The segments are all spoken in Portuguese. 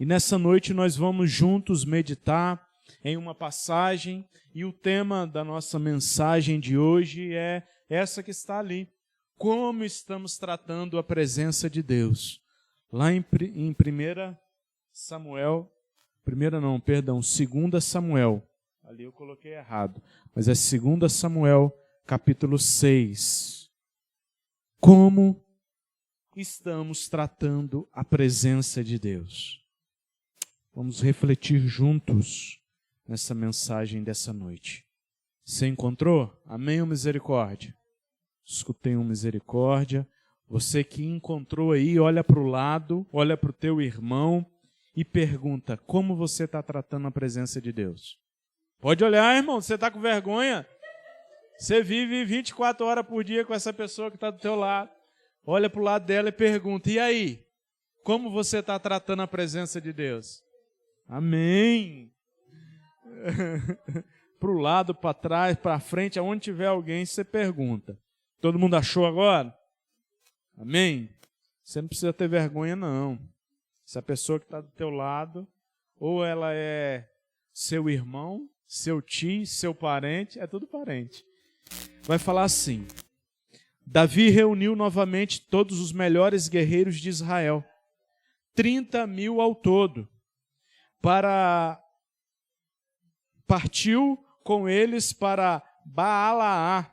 E nessa noite nós vamos juntos meditar em uma passagem, e o tema da nossa mensagem de hoje é essa que está ali. Como estamos tratando a presença de Deus? Lá em 2 Samuel, ali eu coloquei errado, mas é 2 Samuel, capítulo 6. Como estamos tratando a presença de Deus? Vamos refletir juntos nessa mensagem dessa noite. Você encontrou? Amém ou misericórdia? Escutei um misericórdia. Você que encontrou aí, olha para o lado, olha para o teu irmão e pergunta, como você está tratando a presença de Deus? Pode olhar, irmão, você está com vergonha? Você vive 24 horas por dia com essa pessoa que está do teu lado. Olha para o lado dela e pergunta, e aí? Como você está tratando a presença de Deus? Amém. Para o lado, para trás, para frente, aonde tiver alguém, você pergunta. Todo mundo achou agora? Amém? Você não precisa ter vergonha, não. Essa pessoa que está do teu lado, ou ela é seu irmão, seu tio, seu parente, é tudo parente. Vai falar assim, Davi reuniu novamente todos os melhores guerreiros de Israel, 30.000 ao todo, partiu com eles para Baalaá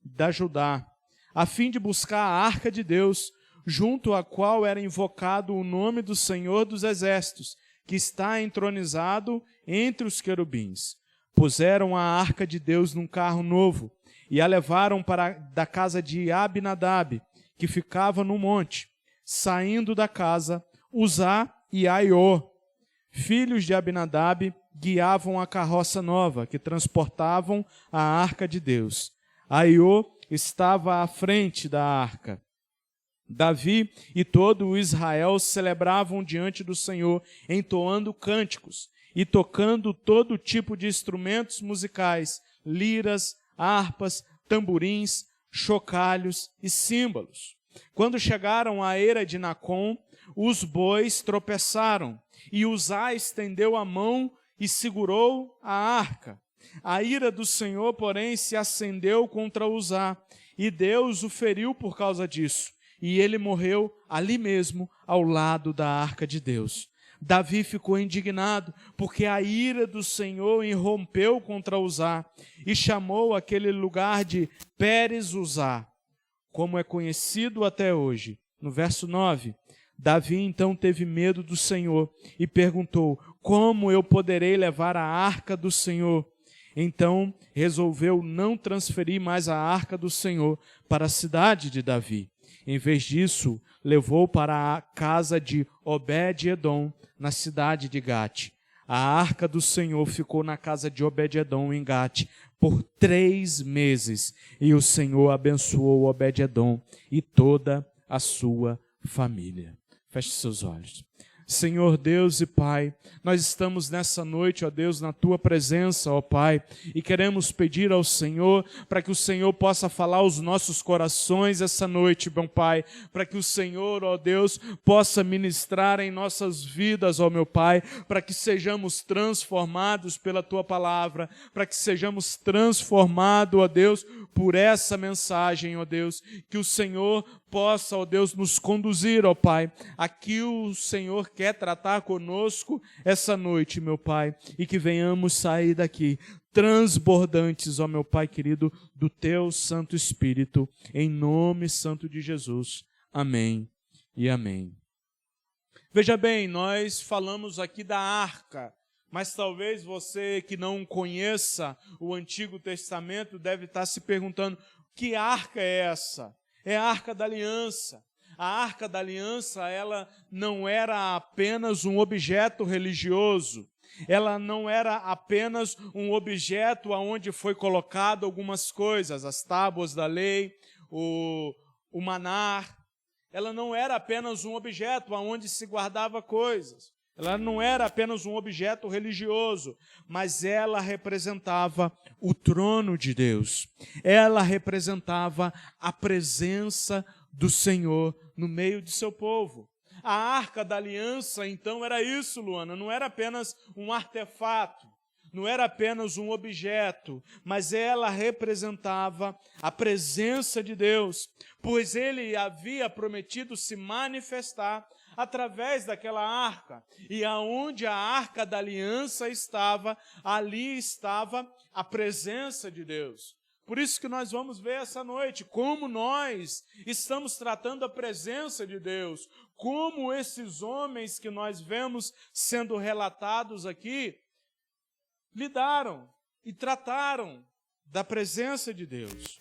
da Judá, a fim de buscar a arca de Deus, junto à qual era invocado o nome do Senhor dos Exércitos, que está entronizado entre os querubins. Puseram a arca de Deus num carro novo e a levaram da casa de Abinadab, que ficava no monte. Saindo da casa, Uzá e Aiô, filhos de Abinadab, guiavam a carroça nova, que transportavam a arca de Deus. Aiô estava à frente da arca. Davi e todo o Israel celebravam diante do Senhor, entoando cânticos e tocando todo tipo de instrumentos musicais, liras, harpas, tamborins, chocalhos e símbolos. Quando chegaram à eira de Nacon, os bois tropeçaram, e Uzá estendeu a mão e segurou a arca. A ira do Senhor, porém, se acendeu contra Uzá, e Deus o feriu por causa disso, e ele morreu ali mesmo, ao lado da arca de Deus. Davi ficou indignado, porque a ira do Senhor irrompeu contra Uzá, e chamou aquele lugar de Pérez-Uzá, como é conhecido até hoje. No verso 9, Davi então teve medo do Senhor e perguntou, como eu poderei levar a arca do Senhor? Então resolveu não transferir mais a arca do Senhor para a cidade de Davi. Em vez disso, levou para a casa de Obed-edom, na cidade de Gate. A arca do Senhor ficou na casa de Obed-edom em Gate por 3 meses, e o Senhor abençoou Obed-edom e toda a sua família. Feche seus olhos. Senhor Deus e Pai, nós estamos nessa noite, ó Deus, na Tua presença, ó Pai, e queremos pedir ao Senhor para que o Senhor possa falar aos nossos corações essa noite, meu Pai, para que o Senhor, ó Deus, possa ministrar em nossas vidas, ó meu Pai, para que sejamos transformados pela Tua palavra, para que sejamos transformados, ó Deus, por essa mensagem, ó Deus, que o Senhor possa, ó Deus, nos conduzir, ó Pai, aqui o Senhor quer tratar conosco essa noite, meu Pai, e que venhamos sair daqui transbordantes, ó meu Pai querido, do Teu Santo Espírito, em nome santo de Jesus. Amém e amém. Veja bem, nós falamos aqui da arca, mas talvez você que não conheça o Antigo Testamento deve estar se perguntando, que arca é essa? É a Arca da Aliança. A Arca da Aliança, ela não era apenas um objeto religioso. Ela não era apenas um objeto onde foi colocado algumas coisas, as tábuas da lei, o maná. Ela não era apenas um objeto onde se guardava coisas. Ela não era apenas um objeto religioso, mas ela representava o trono de Deus. Ela representava a presença do Senhor no meio de seu povo. A Arca da Aliança, então, era isso, Luana, não era apenas um artefato, não era apenas um objeto, mas ela representava a presença de Deus, pois ele havia prometido se manifestar através daquela arca, e aonde a Arca da Aliança estava, ali estava a presença de Deus. Por isso que nós vamos ver essa noite como nós estamos tratando a presença de Deus, como esses homens que nós vemos sendo relatados aqui, lidaram e trataram da presença de Deus.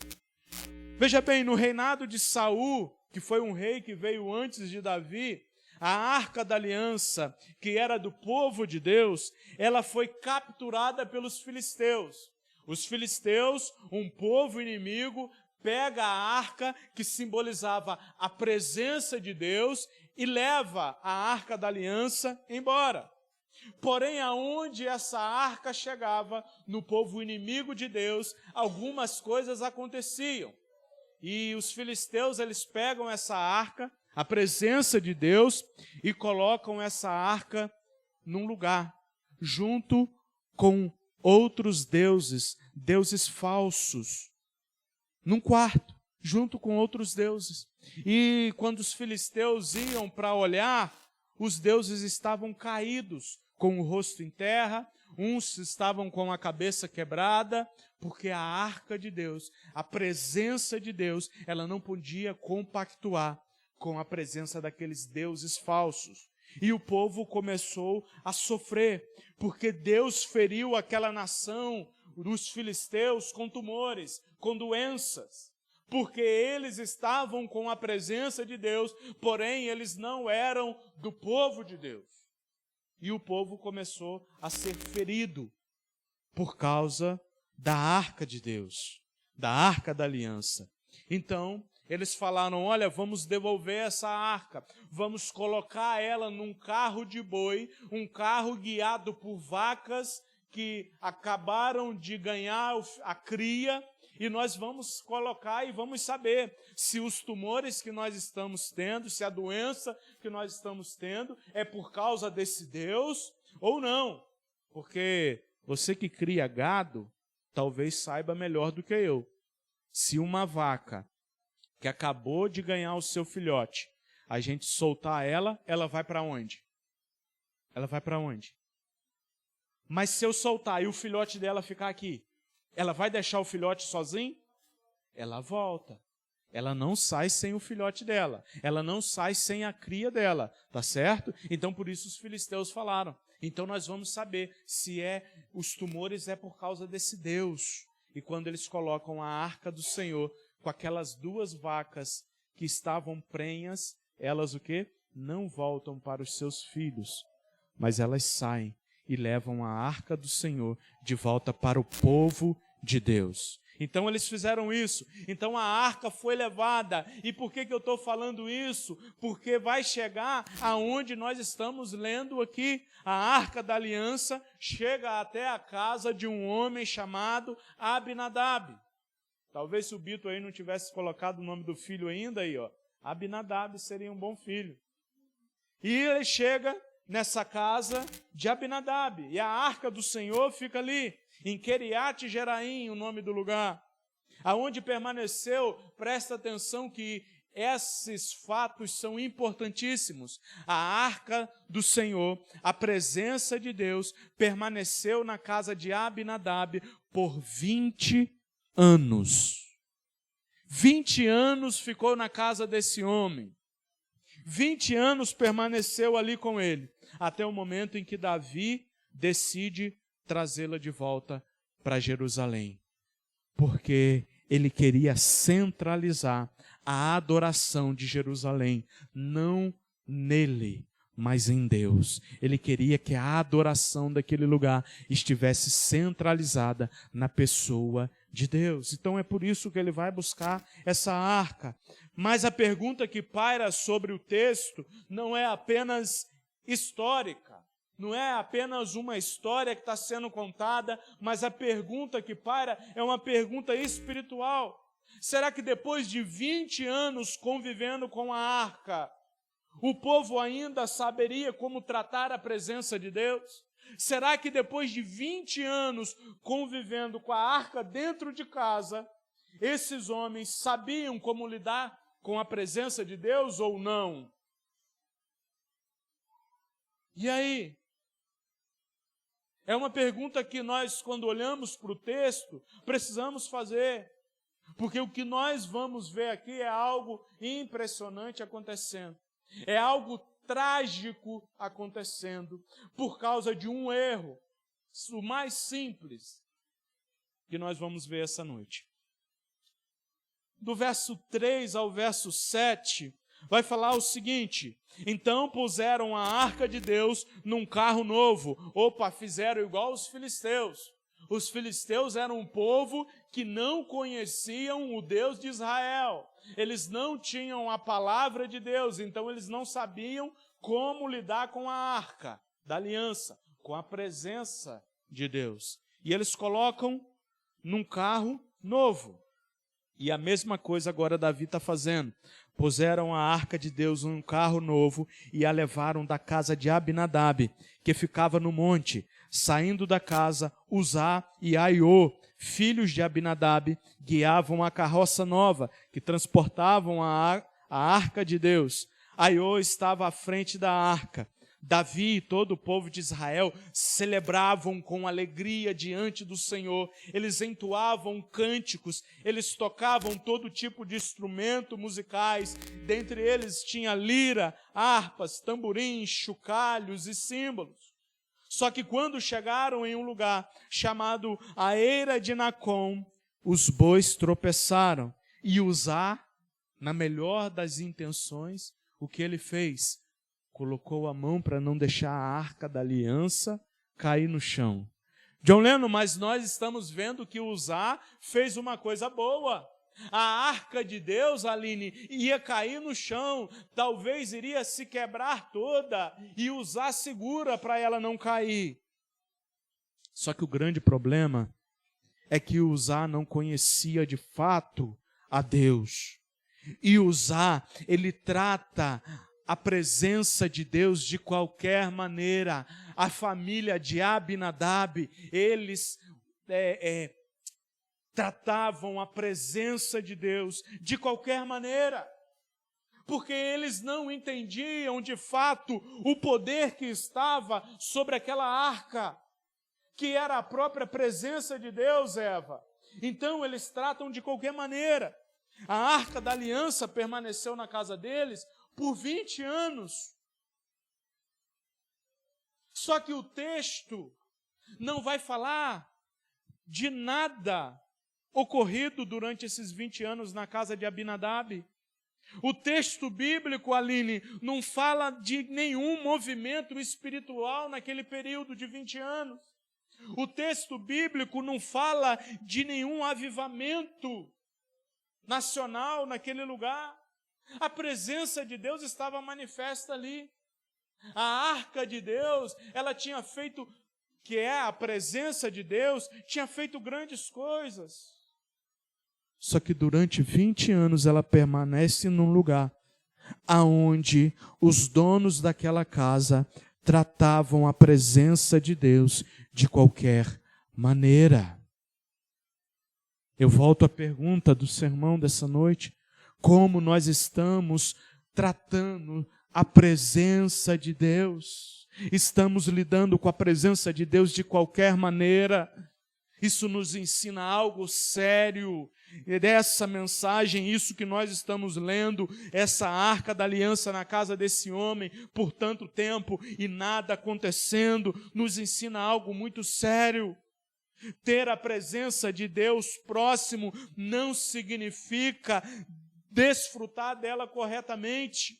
Veja bem, no reinado de Saul, que foi um rei que veio antes de Davi, a Arca da Aliança, que era do povo de Deus, ela foi capturada pelos filisteus. Os filisteus, um povo inimigo, pega a arca que simbolizava a presença de Deus e leva a Arca da Aliança embora. Porém, aonde essa arca chegava, no povo inimigo de Deus, algumas coisas aconteciam. E os filisteus, eles pegam essa arca, a presença de Deus, e colocam essa arca num lugar, junto com outros deuses, deuses falsos, num quarto, junto com outros deuses. E quando os filisteus iam para olhar, os deuses estavam caídos, com o rosto em terra, uns estavam com a cabeça quebrada, porque a arca de Deus, a presença de Deus, ela não podia compactuar com a presença daqueles deuses falsos. E o povo começou a sofrer, porque Deus feriu aquela nação, os filisteus, com tumores, com doenças, porque eles estavam com a presença de Deus, porém eles não eram do povo de Deus. E o povo começou a ser ferido por causa da arca de Deus, da arca da aliança. Então, eles falaram, olha, vamos devolver essa arca, vamos colocar ela num carro de boi, um carro guiado por vacas que acabaram de ganhar a cria, e nós vamos colocar e vamos saber se os tumores que nós estamos tendo, se a doença que nós estamos tendo é por causa desse Deus ou não. Porque você que cria gado, talvez saiba melhor do que eu. Se uma vaca que acabou de ganhar o seu filhote, a gente soltar ela, ela vai para onde? Ela vai para onde? Mas se eu soltar e o filhote dela ficar aqui, ela vai deixar o filhote sozinho? Ela volta. Ela não sai sem o filhote dela. Ela não sai sem a cria dela, tá certo? Então, por isso os filisteus falaram. Então, nós vamos saber se os tumores é por causa desse Deus. E quando eles colocam a arca do Senhor com aquelas duas vacas que estavam prenhas, elas o quê? Não voltam para os seus filhos, mas elas saem e levam a arca do Senhor de volta para o povo de Deus. Então eles fizeram isso. Então a arca foi levada. E por que eu estou falando isso? Porque vai chegar aonde nós estamos lendo aqui. A arca da aliança chega até a casa de um homem chamado Abinadab. Talvez se o Bito aí não tivesse colocado o nome do filho ainda aí, ó. Abinadab seria um bom filho. E ele chega nessa casa de Abinadab. E a arca do Senhor fica ali, em Queriate Jeraim, o nome do lugar. Aonde permaneceu, presta atenção que esses fatos são importantíssimos. A arca do Senhor, a presença de Deus, permaneceu na casa de Abinadab por 20 anos. 20 anos ficou na casa desse homem. 20 anos permaneceu ali com ele, até o momento em que Davi decide trazê-la de volta para Jerusalém. Porque ele queria centralizar a adoração de Jerusalém, não nele, mas em Deus. Ele queria que a adoração daquele lugar estivesse centralizada na pessoa de Deus. Então é por isso que ele vai buscar essa arca. Mas a pergunta que paira sobre o texto não é apenas histórica, não é apenas uma história que está sendo contada, mas a pergunta que paira é uma pergunta espiritual. Será que depois de 20 anos convivendo com a arca, O povo ainda saberia como tratar a presença de Deus? Será que depois de 20 anos convivendo com a arca dentro de casa, esses homens sabiam como lidar com a presença de Deus ou não? E aí? É uma pergunta que nós, quando olhamos para o texto, precisamos fazer. Porque o que nós vamos ver aqui é algo impressionante acontecendo. É algo trágico acontecendo por causa de um erro, o mais simples, que nós vamos ver essa noite. Do verso 3 ao verso 7, vai falar o seguinte: então puseram a arca de Deus num carro novo. Opa, fizeram igual os filisteus. Os filisteus eram um povo que não conheciam o Deus de Israel. Eles não tinham a palavra de Deus, então eles não sabiam como lidar com a arca da aliança, com a presença de Deus. E eles colocam num carro novo. E a mesma coisa agora Davi está fazendo. Puseram a arca de Deus num carro novo e a levaram da casa de Abinadab, que ficava no monte. Saindo da casa, Uzá e Aiô, filhos de Abinadab, guiavam a carroça nova, que transportavam a arca de Deus. Aiô estava à frente da arca. Davi e todo o povo de Israel celebravam com alegria diante do Senhor. Eles entoavam cânticos, eles tocavam todo tipo de instrumento musicais. Dentre eles tinha lira, harpas, tamborins, chocalhos e símbolos. Só que quando chegaram em um lugar chamado a Eira de Nacon, os bois tropeçaram. E Uzá, na melhor das intenções, o que ele fez? Colocou a mão para não deixar a arca da aliança cair no chão. John Lennon, mas nós estamos vendo que Uzá fez uma coisa boa. A arca de Deus, Aline, ia cair no chão, talvez iria se quebrar toda, e Uzá segura para ela não cair. Só que o grande problema é que Uzá não conhecia de fato a Deus. E Uzá, ele trata a presença de Deus de qualquer maneira. A família de Abinadab, eles tratavam a presença de Deus de qualquer maneira, porque eles não entendiam de fato o poder que estava sobre aquela arca, que era a própria presença de Deus, Eva. Então eles tratam de qualquer maneira. A arca da aliança permaneceu na casa deles por 20 anos. Só que o texto não vai falar de nada ocorrido durante esses 20 anos na casa de Abinadab. O texto bíblico, Aline, não fala de nenhum movimento espiritual naquele período de 20 anos. O texto bíblico não fala de nenhum avivamento nacional naquele lugar. A presença de Deus estava manifesta ali. A arca de Deus, ela tinha feito, que é a presença de Deus, tinha feito grandes coisas. Só que durante 20 anos ela permanece num lugar aonde os donos daquela casa tratavam a presença de Deus de qualquer maneira. Eu volto à pergunta do sermão dessa noite: como nós estamos tratando a presença de Deus? Estamos lidando com a presença de Deus de qualquer maneira? Isso nos ensina algo sério. E dessa mensagem, isso que nós estamos lendo, essa arca da aliança na casa desse homem por tanto tempo e nada acontecendo, nos ensina algo muito sério. Ter a presença de Deus próximo não significa desfrutar dela corretamente.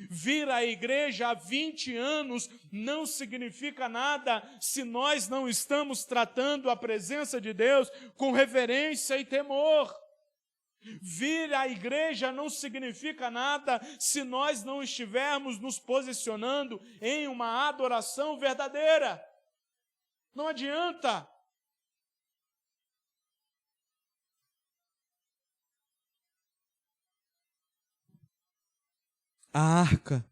Vir à igreja há 20 anos não significa nada se nós não estamos tratando a presença de Deus com reverência e temor. Vir à igreja não significa nada se nós não estivermos nos posicionando em uma adoração verdadeira. Não adianta. A arca,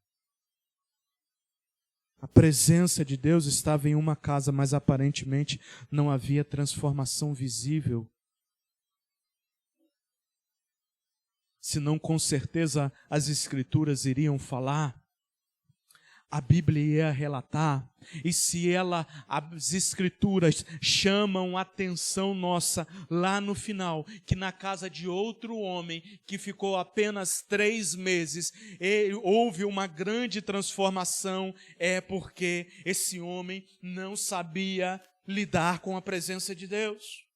a presença de Deus estava em uma casa, mas aparentemente não havia transformação visível. Senão, com certeza, as Escrituras iriam falar, a Bíblia ia relatar, e se as Escrituras chamam a atenção nossa lá no final, que na casa de outro homem, que ficou apenas 3 meses, houve uma grande transformação, é porque esse homem não sabia lidar com a presença de Deus.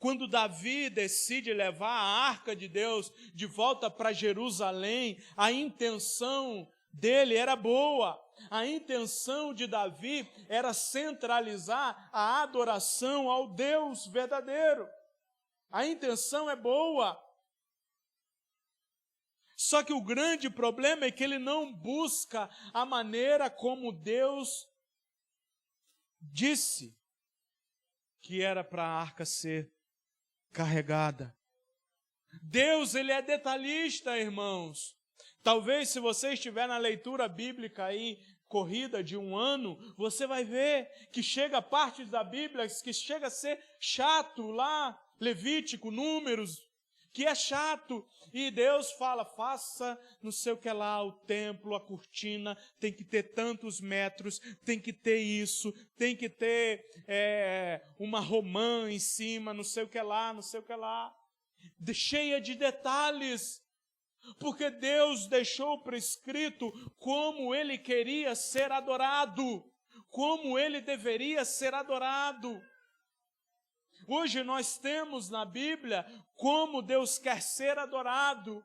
Quando Davi decide levar a arca de Deus de volta para Jerusalém, a intenção dele era boa. A intenção de Davi era centralizar a adoração ao Deus verdadeiro. A intenção é boa. Só que o grande problema é que ele não busca a maneira como Deus disse que era para a arca ser carregada. Deus, ele é detalhista, irmãos. Talvez se você estiver na leitura bíblica aí, corrida de 1 ano, você vai ver que chega partes da Bíblia que chega a ser chato lá, Levítico, Números, que é chato, e Deus fala, faça não sei o que lá, o templo, a cortina, tem que ter tantos metros, tem que ter isso, tem que ter uma romã em cima, não sei o que lá, cheia de detalhes, porque Deus deixou prescrito como Ele queria ser adorado, como Ele deveria ser adorado. Hoje nós temos na Bíblia como Deus quer ser adorado.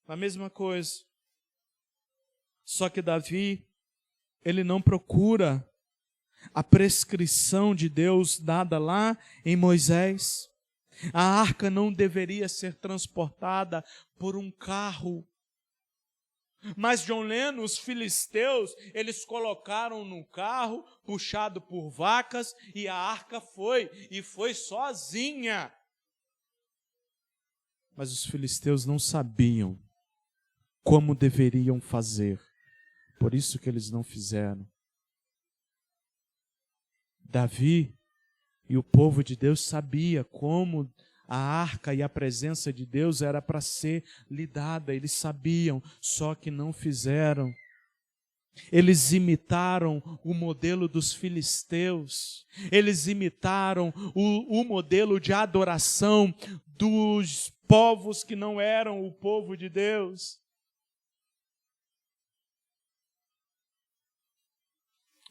A mesma coisa. Só que Davi, ele não procura a prescrição de Deus dada lá em Moisés. A arca não deveria ser transportada por um carro. Mas John Lennon, os filisteus, eles colocaram no carro, puxado por vacas, e a arca foi sozinha. Mas os filisteus não sabiam como deveriam fazer, por isso que eles não fizeram. Davi e o povo de Deus sabia como a arca e a presença de Deus era para ser lidada, eles sabiam, só que não fizeram. Eles imitaram o modelo dos filisteus, eles imitaram o modelo de adoração dos povos que não eram o povo de Deus.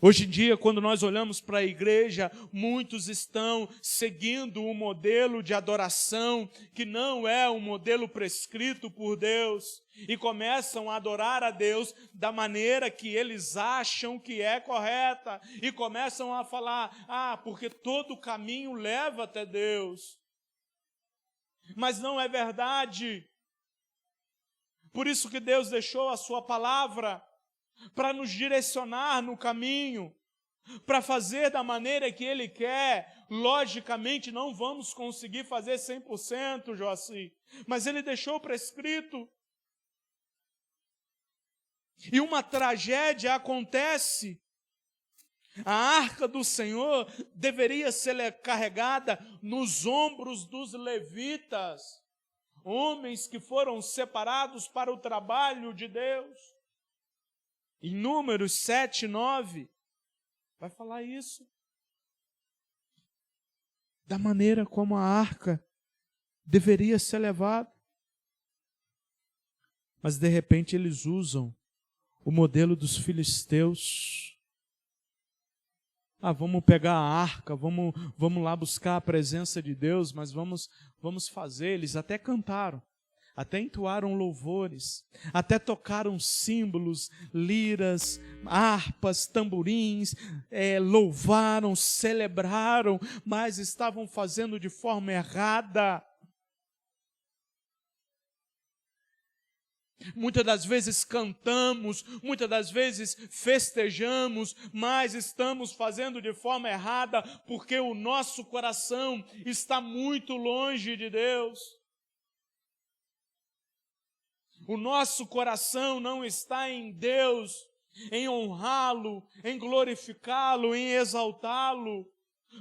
Hoje em dia, quando nós olhamos para a igreja, muitos estão seguindo um modelo de adoração que não é um modelo prescrito por Deus e começam a adorar a Deus da maneira que eles acham que é correta e começam a falar, porque todo caminho leva até Deus. Mas não é verdade. Por isso que Deus deixou a sua palavra para nos direcionar no caminho, para fazer da maneira que Ele quer. Logicamente não vamos conseguir fazer 100%, Joaci, mas Ele deixou prescrito. E uma tragédia acontece. A arca do Senhor deveria ser carregada nos ombros dos levitas, homens que foram separados para o trabalho de Deus. Em Números 7, 9, vai falar isso. Da maneira como a arca deveria ser levada. Mas de repente eles usam o modelo dos filisteus. Vamos pegar a arca, vamos lá buscar a presença de Deus, mas vamos fazer. Eles até cantaram. Até entoaram louvores, até tocaram símbolos, liras, harpas, tamborins, louvaram, celebraram, mas estavam fazendo de forma errada. Muitas das vezes cantamos, muitas das vezes festejamos, mas estamos fazendo de forma errada, porque o nosso coração está muito longe de Deus. O nosso coração não está em Deus, em honrá-lo, em glorificá-lo, em exaltá-lo.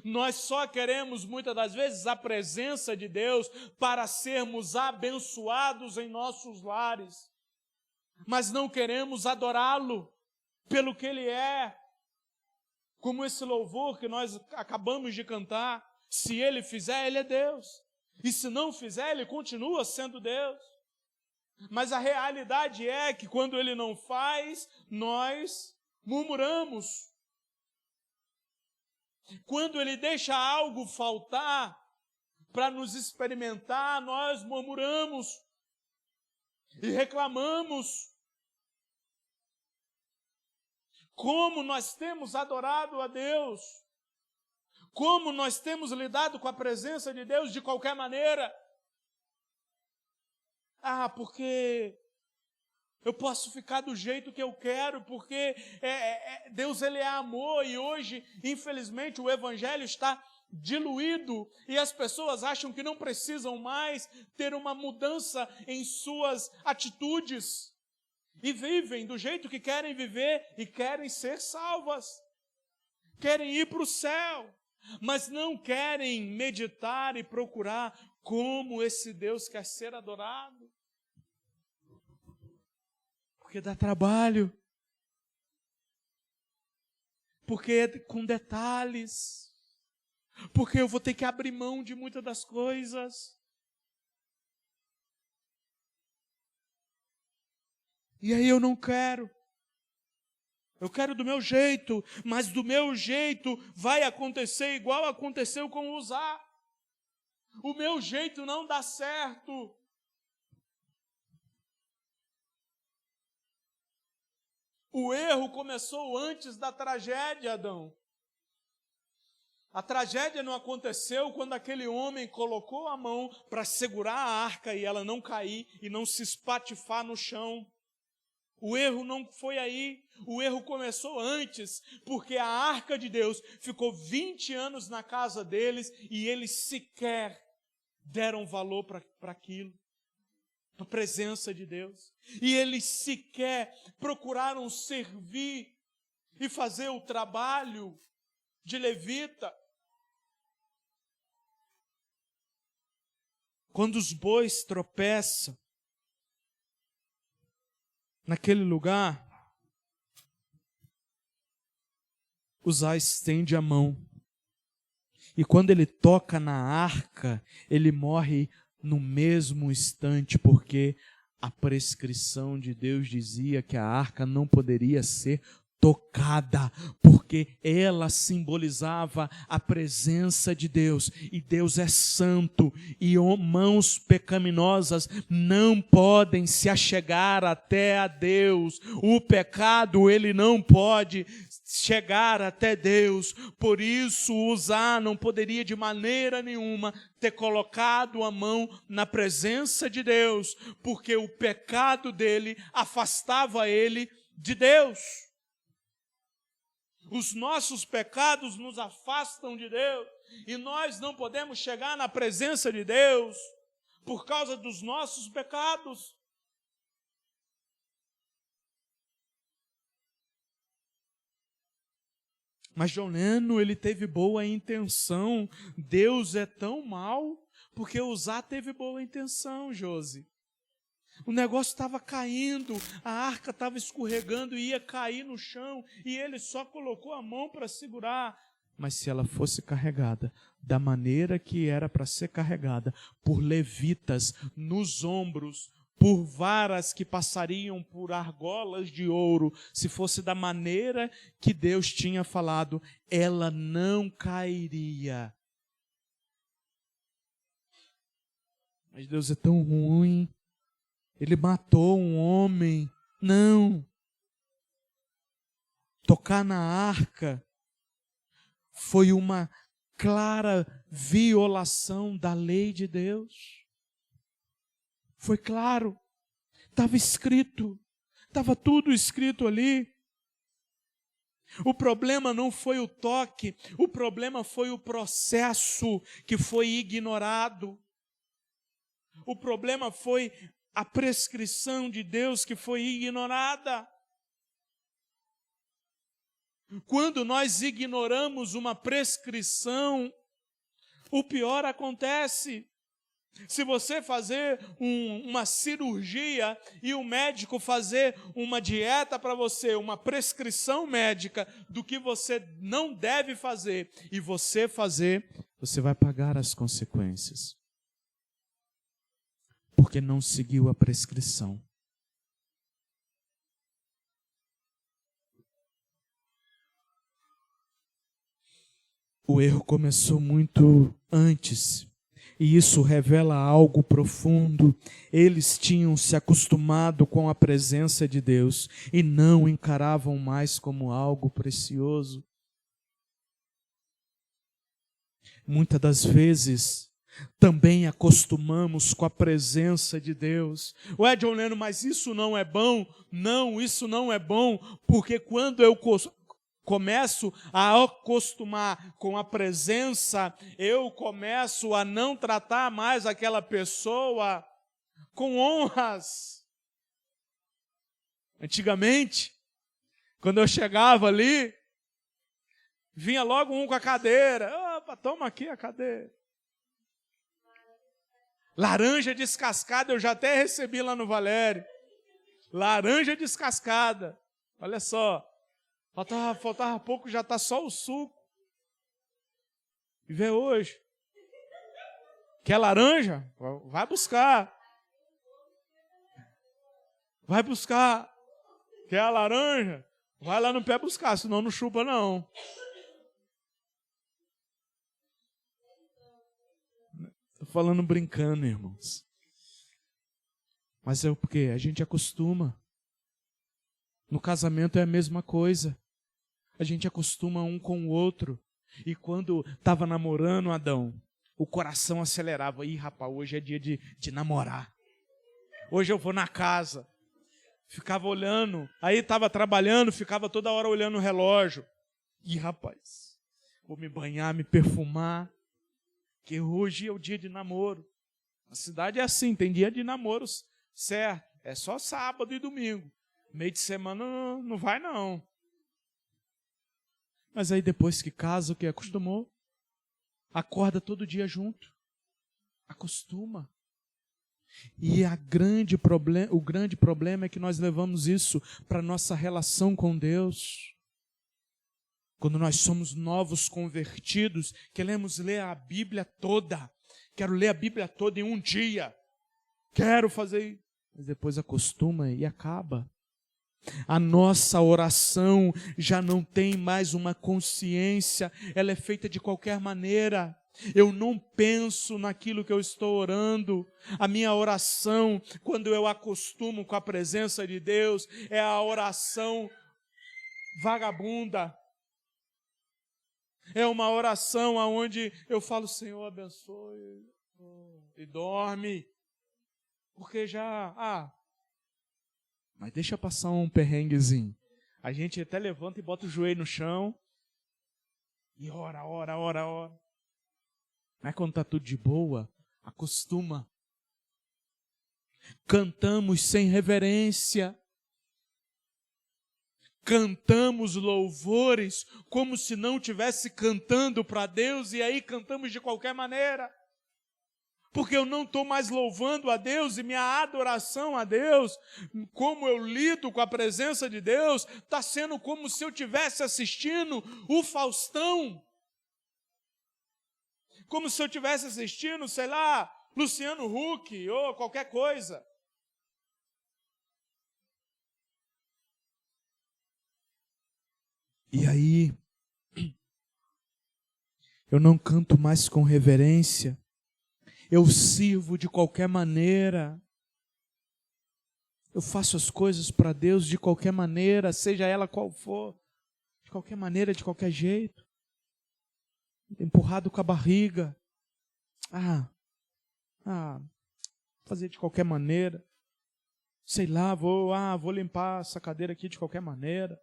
Nós só queremos, muitas das vezes, a presença de Deus para sermos abençoados em nossos lares. Mas não queremos adorá-lo pelo que Ele é. Como esse louvor que nós acabamos de cantar. Se Ele fizer, Ele é Deus. E se não fizer, Ele continua sendo Deus. Mas a realidade é que quando Ele não faz, nós murmuramos. Quando Ele deixa algo faltar para nos experimentar, nós murmuramos e reclamamos. Como nós temos adorado a Deus, como nós temos lidado com a presença de Deus de qualquer maneira. Porque eu posso ficar do jeito que eu quero, porque Deus ele é amor, e hoje, infelizmente, o Evangelho está diluído, e as pessoas acham que não precisam mais ter uma mudança em suas atitudes, e vivem do jeito que querem viver, e querem ser salvas, querem ir para o céu, mas não querem meditar e procurar como esse Deus quer ser adorado. Porque dá trabalho. Porque é com detalhes. Porque eu vou ter que abrir mão de muitas das coisas. E aí eu não quero. Eu quero do meu jeito, mas do meu jeito vai acontecer igual aconteceu com o Uzá. O meu jeito não dá certo. O erro começou antes da tragédia, Adão. A tragédia não aconteceu quando aquele homem colocou a mão para segurar a arca e ela não cair e não se espatifar no chão. O erro não foi aí. O erro começou antes, porque a arca de Deus ficou 20 anos na casa deles e eles sequer deram valor para aquilo, para a presença de Deus. E eles sequer procuraram servir e fazer o trabalho de levita. Quando os bois tropeçam naquele lugar, Uzá estende a mão. E quando ele toca na arca, ele morre no mesmo instante, porque a prescrição de Deus dizia que a arca não poderia ser tocada, porque ela simbolizava a presença de Deus, e Deus é santo, e mãos pecaminosas não podem se achegar até a Deus. O pecado, ele não pode chegar até Deus. Por isso Uzá não poderia de maneira nenhuma ter colocado a mão na presença de Deus, porque o pecado dele afastava ele de Deus. Os nossos pecados nos afastam de Deus, e nós não podemos chegar na presença de Deus por causa dos nossos pecados. Mas John Lennon, ele teve boa intenção. Deus é tão mau porque Uzá teve boa intenção, Josi. O negócio estava caindo, a arca estava escorregando e ia cair no chão, e ele só colocou a mão para segurar. Mas se ela fosse carregada da maneira que era para ser carregada, por levitas nos ombros, por varas que passariam por argolas de ouro, se fosse da maneira que Deus tinha falado, ela não cairia. Mas Deus é tão ruim. Ele matou um homem. Não. Tocar na arca foi uma clara violação da lei de Deus. Foi claro. Estava escrito. Estava tudo escrito ali. O problema não foi o toque. O problema foi o processo que foi ignorado. O problema foi a prescrição de Deus que foi ignorada. Quando nós ignoramos uma prescrição, o pior acontece. Se você fazer uma cirurgia e o médico fazer uma dieta para você, uma prescrição médica do que você não deve fazer, e você fazer, você vai pagar as consequências. Porque não seguiu a prescrição. O erro começou muito antes. E isso revela algo profundo. Eles tinham se acostumado com a presença de Deus e não encaravam mais como algo precioso. Muitas das vezes, também acostumamos com a presença de Deus. Ué, John Lennon, mas isso não é bom? Não, isso não é bom, porque quando eu começo a acostumar com a presença, eu começo a não tratar mais aquela pessoa com honras. Antigamente, quando eu chegava ali, vinha logo um com a cadeira. Opa, toma aqui a cadeira. Laranja descascada, eu já até recebi lá no Valério. Laranja descascada. Olha só. Faltava pouco, já está só o suco. E vê hoje. Quer laranja? Vai buscar. Vai buscar. Quer a laranja? Vai lá no pé buscar, senão não chupa não. Estou falando brincando, irmãos. Mas é porque a gente acostuma. No casamento é a mesma coisa. A gente acostuma um com o outro. E quando estava namorando, Adão, o coração acelerava. Ih, rapaz, hoje é dia de namorar. Hoje eu vou na casa. Ficava olhando. Aí estava trabalhando, ficava toda hora olhando o relógio. Ih, rapaz, vou me banhar, me perfumar. Que hoje é o dia de namoro. A cidade é assim, tem dia de namoros, certo? É só sábado e domingo. Meio de semana não vai não. Mas aí depois que casa, o que? Acostumou. Acorda todo dia junto. Acostuma. E o grande problema é que nós levamos isso para a nossa relação com Deus. Quando nós somos novos convertidos, queremos ler a Bíblia toda. Quero ler a Bíblia toda em um dia. Quero fazer isso. Mas depois acostuma e acaba. A nossa oração já não tem mais uma consciência, ela é feita de qualquer maneira. Eu não penso naquilo que eu estou orando. A minha oração, quando eu acostumo com a presença de Deus, é a oração vagabunda. É uma oração onde eu falo, Senhor, abençoe, e dorme. Porque já, mas deixa passar um perrenguezinho. A gente até levanta e bota o joelho no chão. E ora. Mas quando está tudo de boa, acostuma. Cantamos sem reverência. Cantamos louvores como se não estivesse cantando para Deus. E aí cantamos de qualquer maneira. Porque eu não estou mais louvando a Deus e minha adoração a Deus, como eu lido com a presença de Deus, está sendo como se eu estivesse assistindo o Faustão. Como se eu estivesse assistindo, sei lá, Luciano Huck ou qualquer coisa. E aí, eu não canto mais com reverência. Eu sirvo de qualquer maneira. Eu faço as coisas para Deus de qualquer maneira, seja ela qual for. De qualquer maneira, de qualquer jeito. Empurrado com a barriga. Fazer de qualquer maneira. Sei lá, vou limpar essa cadeira aqui de qualquer maneira.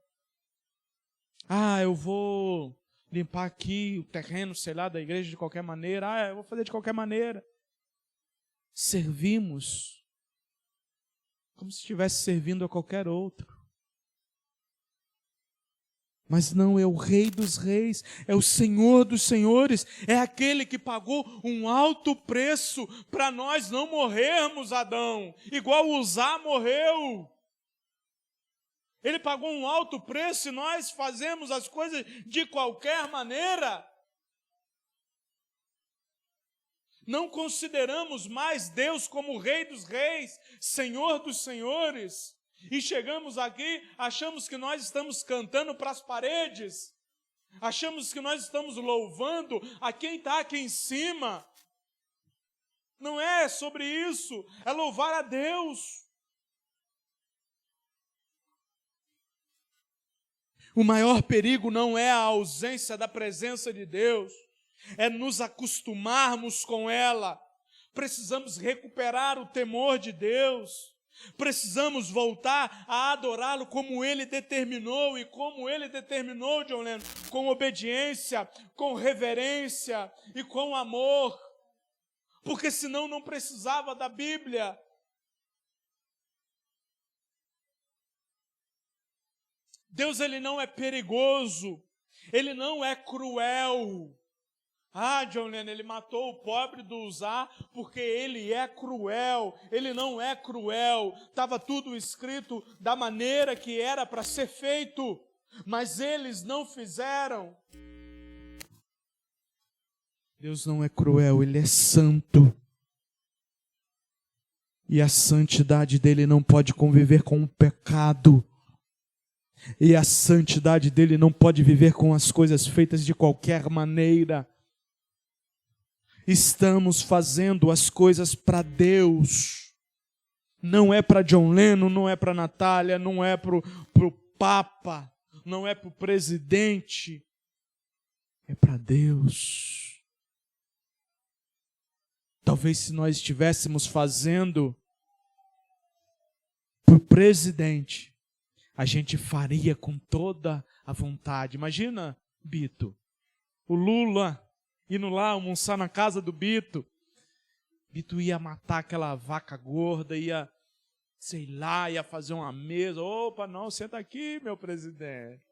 Eu vou limpar aqui o terreno, sei lá, da igreja de qualquer maneira. Eu vou fazer de qualquer maneira. Servimos como se estivesse servindo a qualquer outro. Mas não, é o Rei dos Reis, é o Senhor dos Senhores, é aquele que pagou um alto preço para nós não morrermos, Adão, igual Uzá morreu. Ele pagou um alto preço e nós fazemos as coisas de qualquer maneira. Não consideramos mais Deus como Rei dos Reis, Senhor dos Senhores. E chegamos aqui, achamos que nós estamos cantando para as paredes. Achamos que nós estamos louvando a quem está aqui em cima. Não é sobre isso, é louvar a Deus. O maior perigo não é a ausência da presença de Deus, é nos acostumarmos com ela. Precisamos recuperar o temor de Deus. Precisamos voltar a adorá-lo como Ele determinou, e como Ele determinou, John Lennon, com obediência, com reverência e com amor, porque senão não precisava da Bíblia. Deus, Ele não é perigoso, Ele não é cruel. Ah, John Lennon, ele matou o pobre do Uzá porque ele é cruel. Ele não é cruel. Estava tudo escrito da maneira que era para ser feito, mas eles não fizeram. Deus não é cruel, Ele é santo. E a santidade dele não pode conviver com o pecado. E a santidade dele não pode viver com as coisas feitas de qualquer maneira. Estamos fazendo as coisas para Deus. Não é para John Lennon, não é para Natália, não é para o Papa, não é para o presidente. É para Deus. Talvez se nós estivéssemos fazendo para o presidente, a gente faria com toda a vontade. Imagina, Bito, o Lula indo lá almoçar na casa do Bito. Bito ia matar aquela vaca gorda, ia, sei lá, ia fazer uma mesa. Opa, não, senta aqui, meu presidente.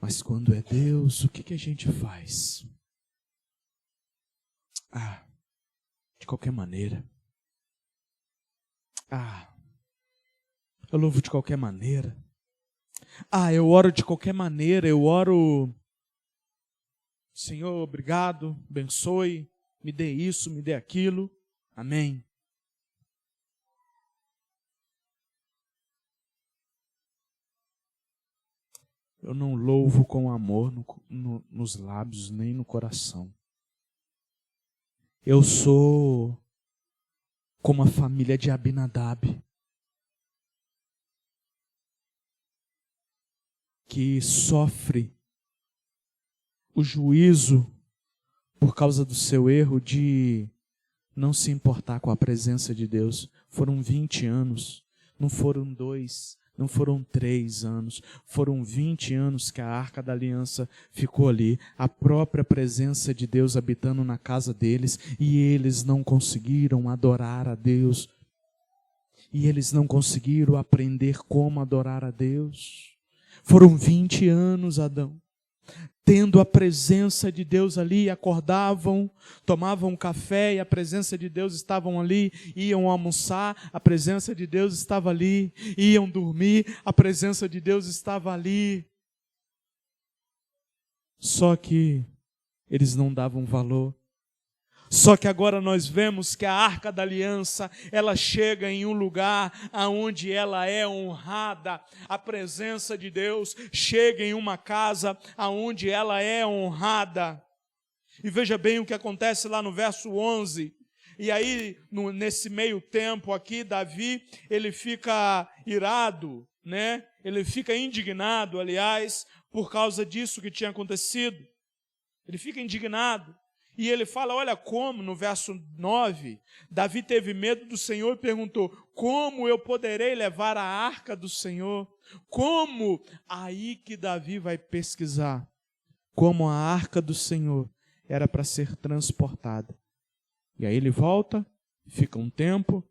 Mas quando é Deus, o que a gente faz? De qualquer maneira. Eu louvo de qualquer maneira. Eu oro de qualquer maneira. Eu oro, Senhor, obrigado, abençoe, me dê isso, me dê aquilo. Amém. Eu não louvo com amor nos lábios, nem no coração. Eu sou como a família de Abinadab, que sofre o juízo por causa do seu erro de não se importar com a presença de Deus. Foram 20 anos, não foram 2, não foram 3 anos, foram 20 anos que a Arca da Aliança ficou ali, a própria presença de Deus habitando na casa deles, e eles não conseguiram adorar a Deus, e eles não conseguiram aprender como adorar a Deus. Foram 20 anos, Adão, tendo a presença de Deus ali, acordavam, tomavam café e a presença de Deus estava ali, iam almoçar, a presença de Deus estava ali, iam dormir, a presença de Deus estava ali. Só que eles não davam valor. Só que agora nós vemos que a Arca da Aliança, ela chega em um lugar onde ela é honrada. A presença de Deus chega em uma casa onde ela é honrada. E veja bem o que acontece lá no verso 11. E aí, nesse meio tempo aqui, Davi, ele fica irado, né? Ele fica indignado, aliás, por causa disso que tinha acontecido. Ele fica indignado. E ele fala, olha como, no verso 9, Davi teve medo do Senhor e perguntou, como eu poderei levar a arca do Senhor? Como? Aí que Davi vai pesquisar como a arca do Senhor era para ser transportada. E aí ele volta, fica um tempo,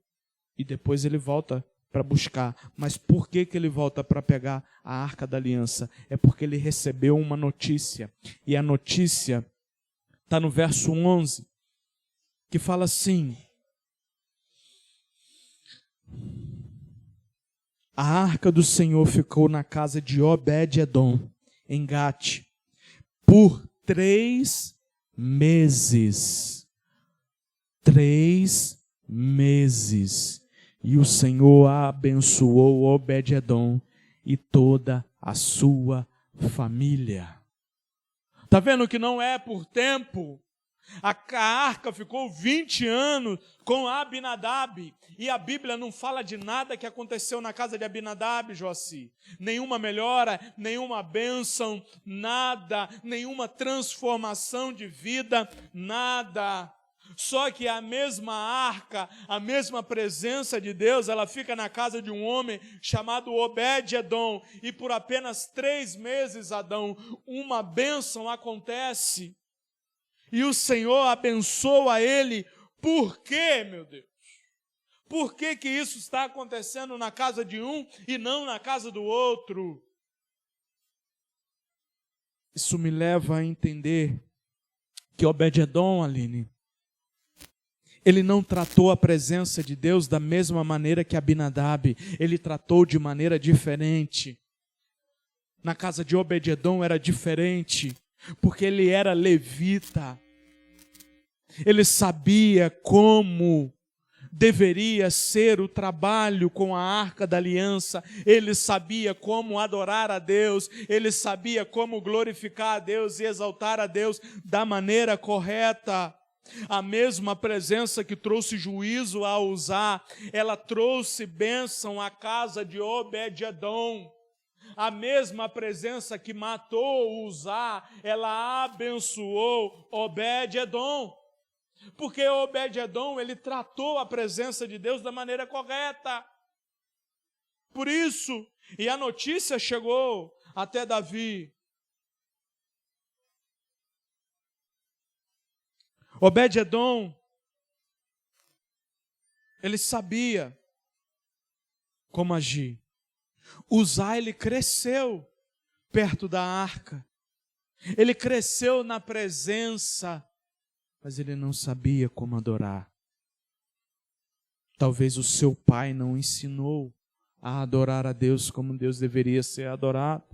e depois ele volta para buscar. Mas por que ele volta para pegar a Arca da Aliança? É porque ele recebeu uma notícia. E a notícia está no verso 11, que fala assim: a Arca do Senhor ficou na casa de Obed-edom, em Gate, por 3 meses. 3 meses. E o Senhor abençoou Obed-edom e toda a sua família. Está vendo que não é por tempo? A arca ficou 20 anos com Abinadab. E a Bíblia não fala de nada que aconteceu na casa de Abinadab, Joaci. Nenhuma melhora, nenhuma bênção, nada, nenhuma transformação de vida, nada. Só que a mesma arca, a mesma presença de Deus, ela fica na casa de um homem chamado Obed-edom. E por apenas 3 meses, Adão, uma bênção acontece. E o Senhor abençoa ele. Por quê, meu Deus? Por que isso está acontecendo na casa de um e não na casa do outro? Isso me leva a entender que Obed-edom, Aline, ele não tratou a presença de Deus da mesma maneira que Abinadab. Ele tratou de maneira diferente. Na casa de Obed-edom era diferente, porque ele era levita. Ele sabia como deveria ser o trabalho com a Arca da Aliança. Ele sabia como adorar a Deus. Ele sabia como glorificar a Deus e exaltar a Deus da maneira correta. A mesma presença que trouxe juízo a Uzá, ela trouxe bênção à casa de Obed-edom. A mesma presença que matou Uzá, ela abençoou Obed-edom. Porque Obed-edom, ele tratou a presença de Deus da maneira correta. Por isso, e a notícia chegou até Davi. Obed-edom, ele sabia como agir. Uzá, ele cresceu perto da arca. Ele cresceu na presença, mas ele não sabia como adorar. Talvez o seu pai não ensinou a adorar a Deus como Deus deveria ser adorado.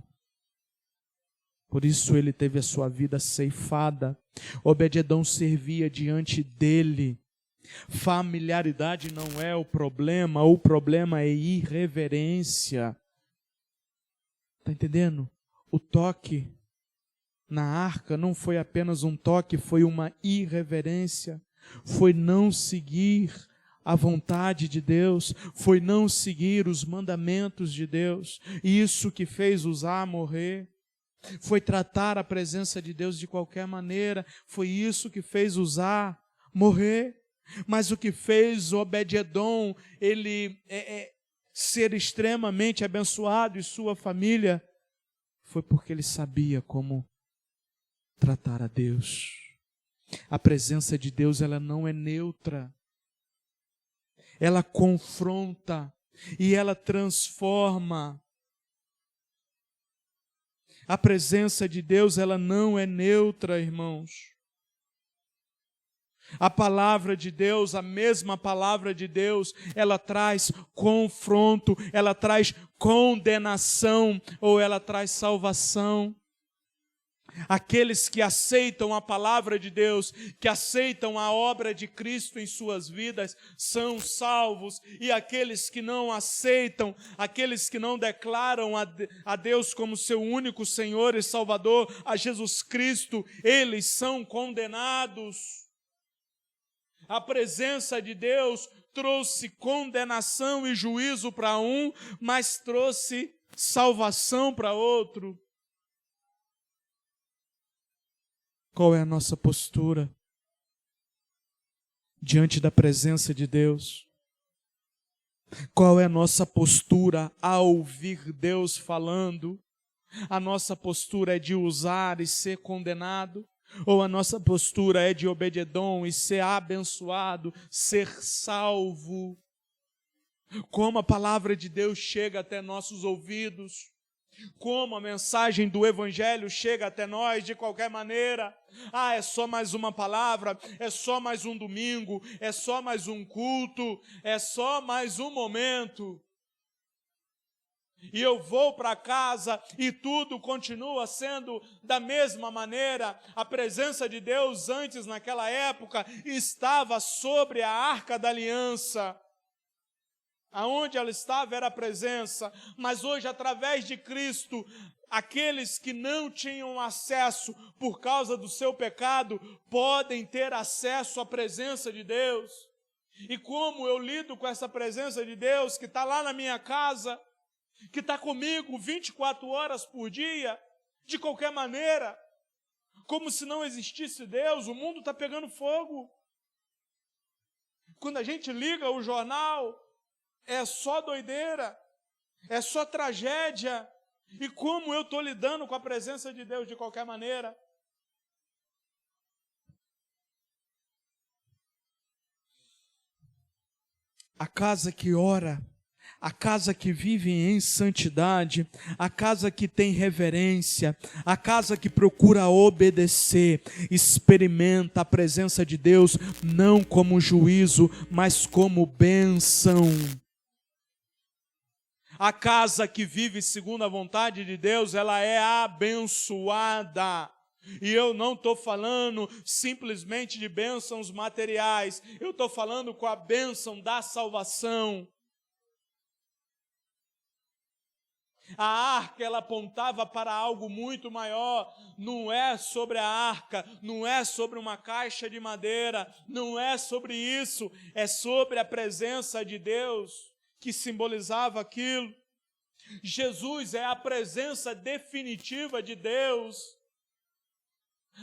Por isso ele teve a sua vida ceifada. Obed-edom servia diante dele. Familiaridade não é o problema é irreverência. Está entendendo? O toque na arca não foi apenas um toque, foi uma irreverência. Foi não seguir a vontade de Deus, foi não seguir os mandamentos de Deus. Isso que fez Uzá morrer. Foi tratar a presença de Deus de qualquer maneira. Foi isso que fez Uzá morrer. Mas o que fez Obed-edom, ele ser extremamente abençoado e sua família, foi porque ele sabia como tratar a Deus. A presença de Deus, ela não é neutra. Ela confronta e ela transforma. A presença de Deus, ela não é neutra, irmãos. A palavra de Deus, a mesma palavra de Deus, ela traz confronto, ela traz condenação ou ela traz salvação. Aqueles que aceitam a palavra de Deus, que aceitam a obra de Cristo em suas vidas, são salvos. E aqueles que não aceitam, aqueles que não declaram a Deus como seu único Senhor e Salvador, a Jesus Cristo, eles são condenados. A presença de Deus trouxe condenação e juízo para um, mas trouxe salvação para outro. Qual é a nossa postura diante da presença de Deus? Qual é a nossa postura ao ouvir Deus falando? A nossa postura é de usar e ser condenado? Ou a nossa postura é de obededon e ser abençoado, ser salvo? Como a palavra de Deus chega até nossos ouvidos? Como a mensagem do Evangelho chega até nós de qualquer maneira? É só mais uma palavra, é só mais um domingo, é só mais um culto, é só mais um momento. E eu vou para casa e tudo continua sendo da mesma maneira. A presença de Deus antes, naquela época, estava sobre a Arca da Aliança. Aonde ela estava era a presença, mas hoje, através de Cristo, aqueles que não tinham acesso por causa do seu pecado, podem ter acesso à presença de Deus. E como eu lido com essa presença de Deus, que está lá na minha casa, que está comigo 24 horas por dia, de qualquer maneira, como se não existisse Deus, o mundo está pegando fogo. Quando a gente liga o jornal, é só doideira, é só tragédia. E como eu estou lidando com a presença de Deus de qualquer maneira? A casa que ora, a casa que vive em santidade, a casa que tem reverência, a casa que procura obedecer, experimenta a presença de Deus não como juízo, mas como bênção. A casa que vive segundo a vontade de Deus, ela é abençoada. E eu não estou falando simplesmente de bênçãos materiais, eu estou falando com a bênção da salvação. A arca, ela apontava para algo muito maior. Não é sobre a arca, não é sobre uma caixa de madeira, não é sobre isso, é sobre a presença de Deus que simbolizava aquilo. Jesus é a presença definitiva de Deus.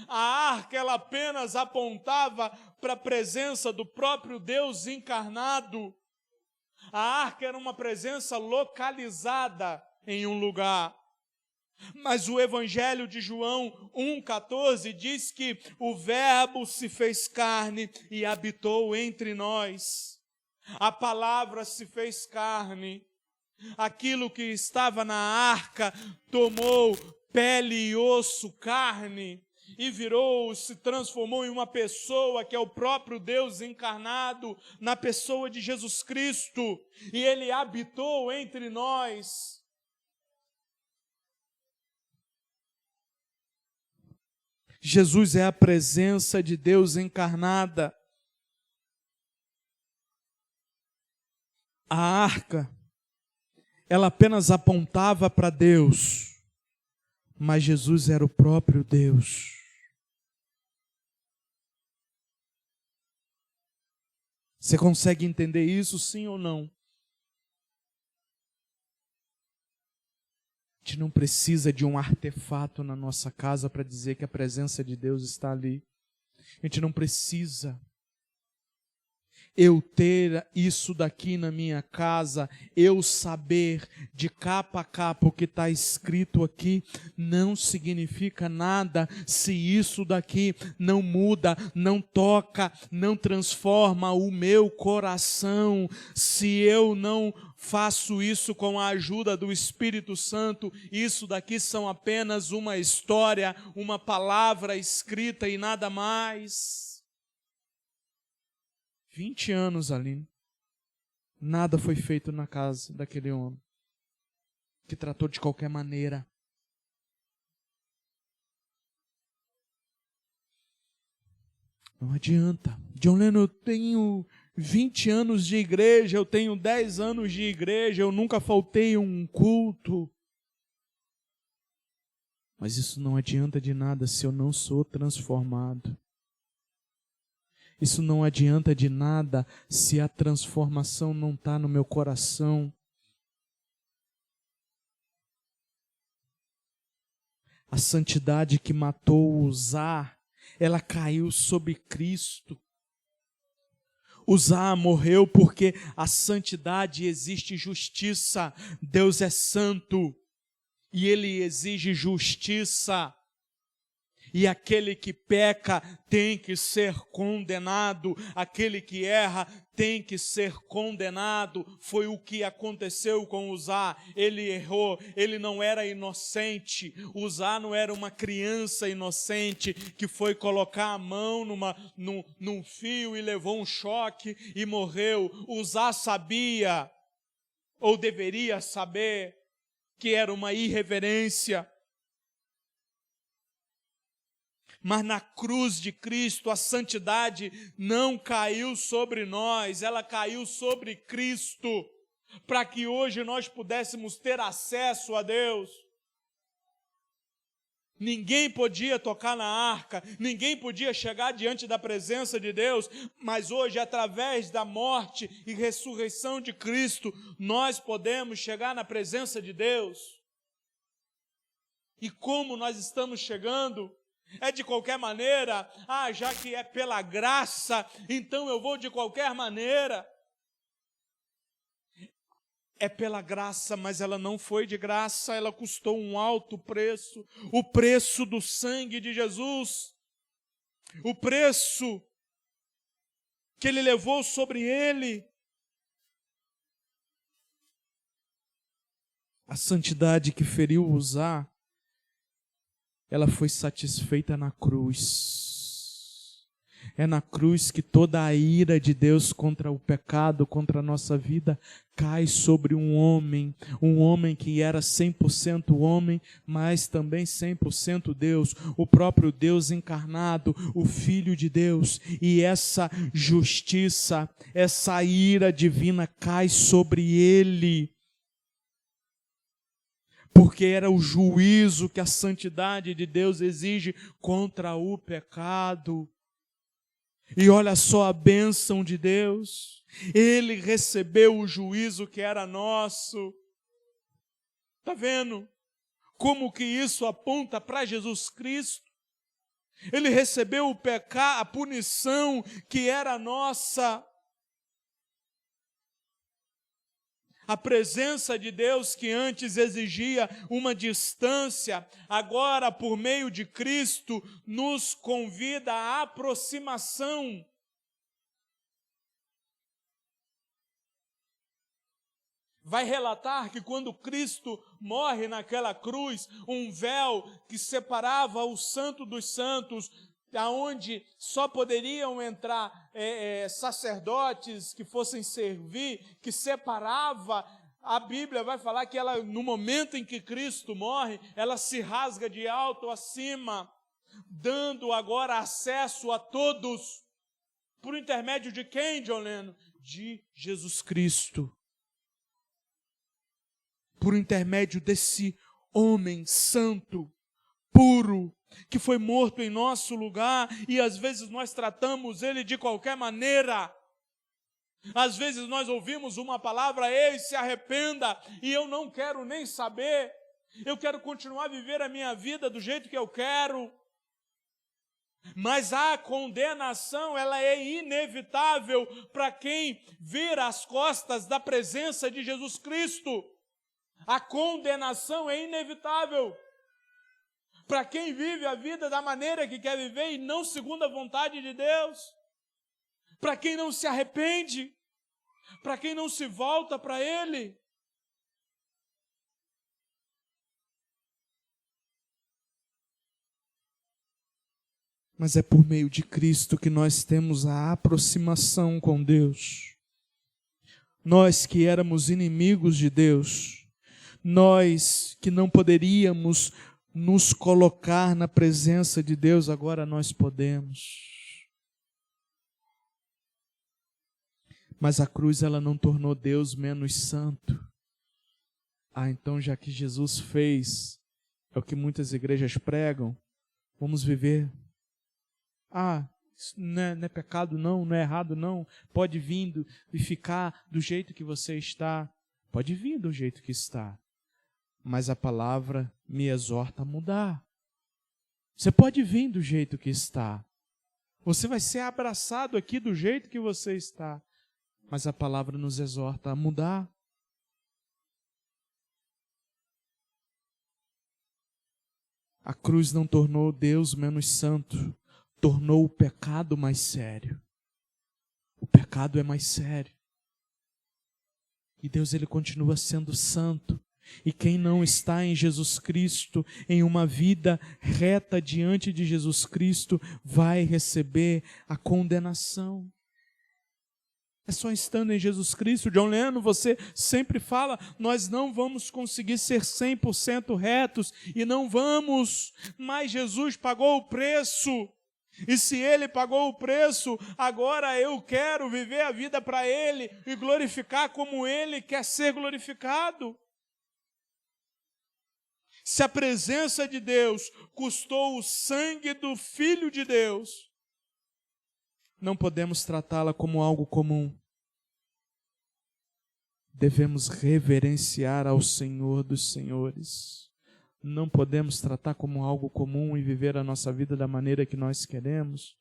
A arca, ela apenas apontava para a presença do próprio Deus encarnado. A arca era uma presença localizada em um lugar. Mas o Evangelho de João 1,14 diz que o Verbo se fez carne e habitou entre nós. A palavra se fez carne. Aquilo que estava na arca tomou pele e osso, carne, e se transformou em uma pessoa que é o próprio Deus encarnado na pessoa de Jesus Cristo. E Ele habitou entre nós. Jesus é a presença de Deus encarnada. A arca, ela apenas apontava para Deus, mas Jesus era o próprio Deus. Você consegue entender isso, sim ou não? A gente não precisa de um artefato na nossa casa para dizer que a presença de Deus está ali. A gente não precisa. Eu ter isso daqui na minha casa, eu saber de capa a capa o que está escrito aqui, não significa nada se isso daqui não muda, não toca, não transforma o meu coração, se eu não faço isso com a ajuda do Espírito Santo. Isso daqui são apenas uma história, uma palavra escrita e nada mais. 20 anos ali, nada foi feito na casa daquele homem, que tratou de qualquer maneira. Não adianta. John Lennon, eu tenho 20 anos de igreja, eu tenho 10 anos de igreja, eu nunca faltei um culto. Mas isso não adianta de nada se eu não sou transformado. Isso não adianta de nada se a transformação não está no meu coração. A santidade que matou Uzá, ela caiu sobre Cristo. Uzá morreu porque a santidade existe justiça. Deus é santo e Ele exige justiça. E aquele que peca tem que ser condenado, aquele que erra tem que ser condenado. Foi o que aconteceu com Uzá. Ele errou, ele não era inocente. Uzá não era uma criança inocente que foi colocar a mão num fio e levou um choque e morreu. Uzá sabia, ou deveria saber, que era uma irreverência. Mas na cruz de Cristo a santidade não caiu sobre nós, ela caiu sobre Cristo, para que hoje nós pudéssemos ter acesso a Deus. Ninguém podia tocar na arca, ninguém podia chegar diante da presença de Deus, mas hoje, através da morte e ressurreição de Cristo, nós podemos chegar na presença de Deus. E como nós estamos chegando? É de qualquer maneira? Já que é pela graça, então eu vou de qualquer maneira. É pela graça, mas ela não foi de graça, ela custou um alto preço, o preço do sangue de Jesus, o preço que ele levou sobre ele. A santidade que feriu Uzá, ela foi satisfeita na cruz. É na cruz que toda a ira de Deus contra o pecado, contra a nossa vida, cai sobre um homem que era 100% homem, mas também 100% Deus, o próprio Deus encarnado, o Filho de Deus. E essa justiça, essa ira divina cai sobre ele, porque era o juízo que a santidade de Deus exige contra o pecado. E olha só a bênção de Deus, ele recebeu o juízo que era nosso. Está vendo como que isso aponta para Jesus Cristo? Ele recebeu o pecado, a punição que era nossa. A presença de Deus, que antes exigia uma distância, agora, por meio de Cristo, nos convida à aproximação. Vai relatar que quando Cristo morre naquela cruz, um véu que separava o Santo dos Santos, aonde só poderiam entrar sacerdotes que fossem servir, que separava, a Bíblia vai falar que ela, no momento em que Cristo morre, ela se rasga de alto a cima, dando agora acesso a todos, por intermédio de quem, John Lennon? De Jesus Cristo. Por intermédio desse homem santo, puro, que foi morto em nosso lugar, e às vezes nós tratamos ele de qualquer maneira. Às vezes nós ouvimos uma palavra: ei, se arrependa, e eu não quero nem saber, eu quero continuar a viver a minha vida do jeito que eu quero. Mas a condenação, ela é inevitável para quem vira as costas da presença de Jesus Cristo. A condenação é inevitável para quem vive a vida da maneira que quer viver e não segundo a vontade de Deus, para quem não se arrepende, para quem não se volta para Ele. Mas é por meio de Cristo que nós temos a aproximação com Deus. Nós que éramos inimigos de Deus, nós que não poderíamos nos colocar na presença de Deus, agora nós podemos. Mas a cruz, ela não tornou Deus menos santo. Então, já que Jesus fez, é o que muitas igrejas pregam, vamos viver. Isso não é pecado não, não é errado não, pode vir e ficar do jeito que você está. Pode vir do jeito que está. Mas a palavra me exorta a mudar. Você pode vir do jeito que está. Você vai ser abraçado aqui do jeito que você está. Mas a palavra nos exorta a mudar. A cruz não tornou Deus menos santo, tornou o pecado mais sério. O pecado é mais sério. E Deus, ele continua sendo santo. E quem não está em Jesus Cristo, em uma vida reta diante de Jesus Cristo, vai receber a condenação. É só estando em Jesus Cristo. John Lennon, você sempre fala, nós não vamos conseguir ser 100% retos, e não vamos, mas Jesus pagou o preço. E se Ele pagou o preço, agora eu quero viver a vida para Ele e glorificar como Ele quer ser glorificado. Se a presença de Deus custou o sangue do Filho de Deus, não podemos tratá-la como algo comum. Devemos reverenciar ao Senhor dos Senhores. Não podemos tratar como algo comum e viver a nossa vida da maneira que nós queremos.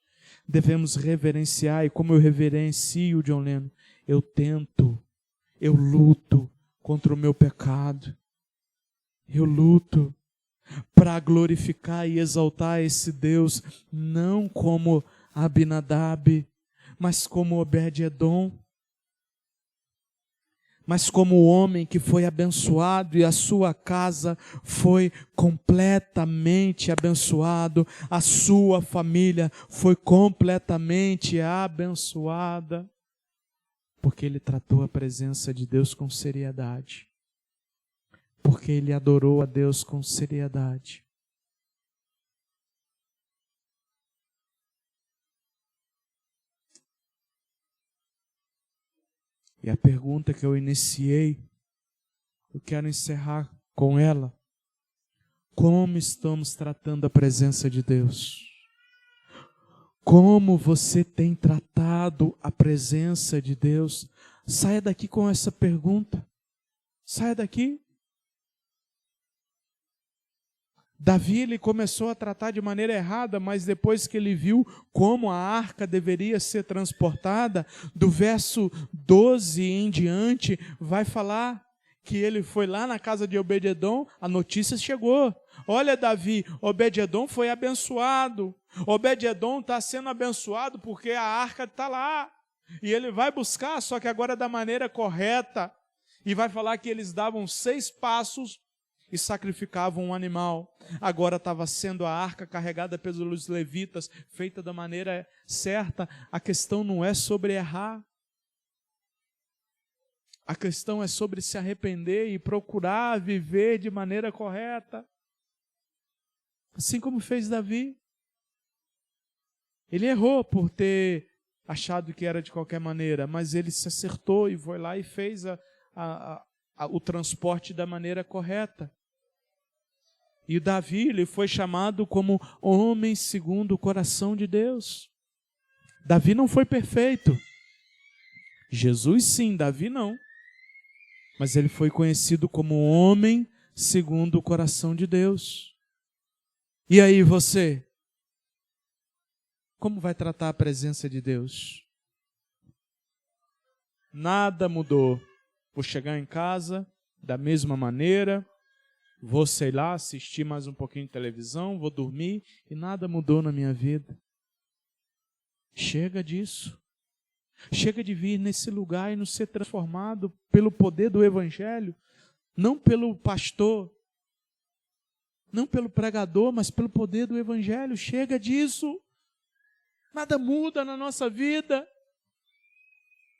Devemos reverenciar, e como eu reverencio John Lennon, eu luto contra o meu pecado. Eu luto para glorificar e exaltar esse Deus, não como Abinadab, mas como Obed-edom, mas como o homem que foi abençoado e a sua casa foi completamente abençoado, a sua família foi completamente abençoada, porque ele tratou a presença de Deus com seriedade, porque ele adorou a Deus com seriedade. E a pergunta que eu iniciei, eu quero encerrar com ela. Como estamos tratando a presença de Deus? Como você tem tratado a presença de Deus? Saia daqui com essa pergunta. Saia daqui. Davi, ele começou a tratar de maneira errada, mas depois que ele viu como a arca deveria ser transportada, do verso 12 em diante, vai falar que ele foi lá na casa de Obed-edom, a notícia chegou. Olha, Davi, Obed-edom foi abençoado. Obed-edom está sendo abençoado porque a arca está lá. E ele vai buscar, só que agora da maneira correta. E vai falar que eles davam 6 passos e sacrificavam um animal. Agora estava sendo a arca carregada pelos levitas, feita da maneira certa. A questão não é sobre errar. A questão é sobre se arrepender e procurar viver de maneira correta. Assim como fez Davi. Ele errou por ter achado que era de qualquer maneira, mas ele se acertou e foi lá e fez o transporte da maneira correta. E Davi, ele foi chamado como homem segundo o coração de Deus. Davi não foi perfeito. Jesus sim, Davi não. Mas ele foi conhecido como homem segundo o coração de Deus. E aí você? Como vai tratar a presença de Deus? Nada mudou. Vou chegar em casa da mesma maneira. Vou, sei lá, assistir mais um pouquinho de televisão, vou dormir e nada mudou na minha vida. Chega disso. Chega de vir nesse lugar e não ser transformado pelo poder do Evangelho, não pelo pastor, não pelo pregador, mas pelo poder do Evangelho. Chega disso. Nada muda na nossa vida.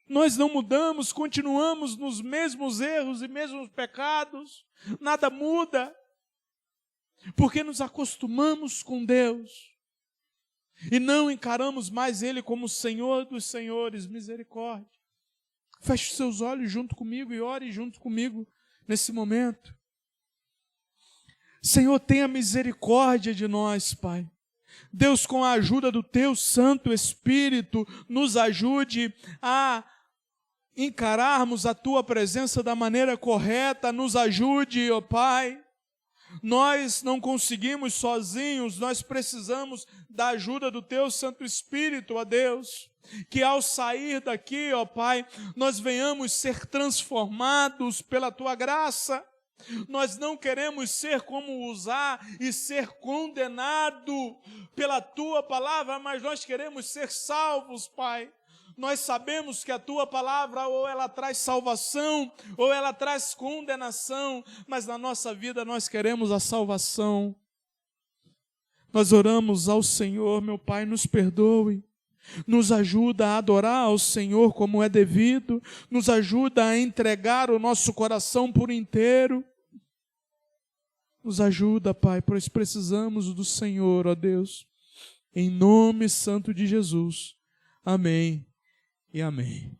Nós não mudamos, continuamos nos mesmos erros e mesmos pecados. Nada muda, porque nos acostumamos com Deus e não encaramos mais Ele como Senhor dos Senhores. Misericórdia. Feche os seus olhos junto comigo e ore junto comigo nesse momento. Senhor, tenha misericórdia de nós, Pai. Deus, com a ajuda do Teu Santo Espírito, nos ajude a encararmos a Tua presença da maneira correta. Nos ajude, ó Pai. Nós não conseguimos sozinhos, nós precisamos da ajuda do Teu Santo Espírito, ó Deus. Que ao sair daqui, ó Pai, nós venhamos ser transformados pela Tua graça. Nós não queremos ser como Uzá e ser condenado pela Tua palavra, mas nós queremos ser salvos, Pai. Nós sabemos que a Tua palavra ou ela traz salvação, ou ela traz condenação, mas na nossa vida nós queremos a salvação. Nós oramos ao Senhor, meu Pai, nos perdoe. Nos ajuda a adorar ao Senhor como é devido, nos ajuda a entregar o nosso coração por inteiro. Nos ajuda, Pai, pois precisamos do Senhor, ó Deus. Em nome santo de Jesus. Amém e amém.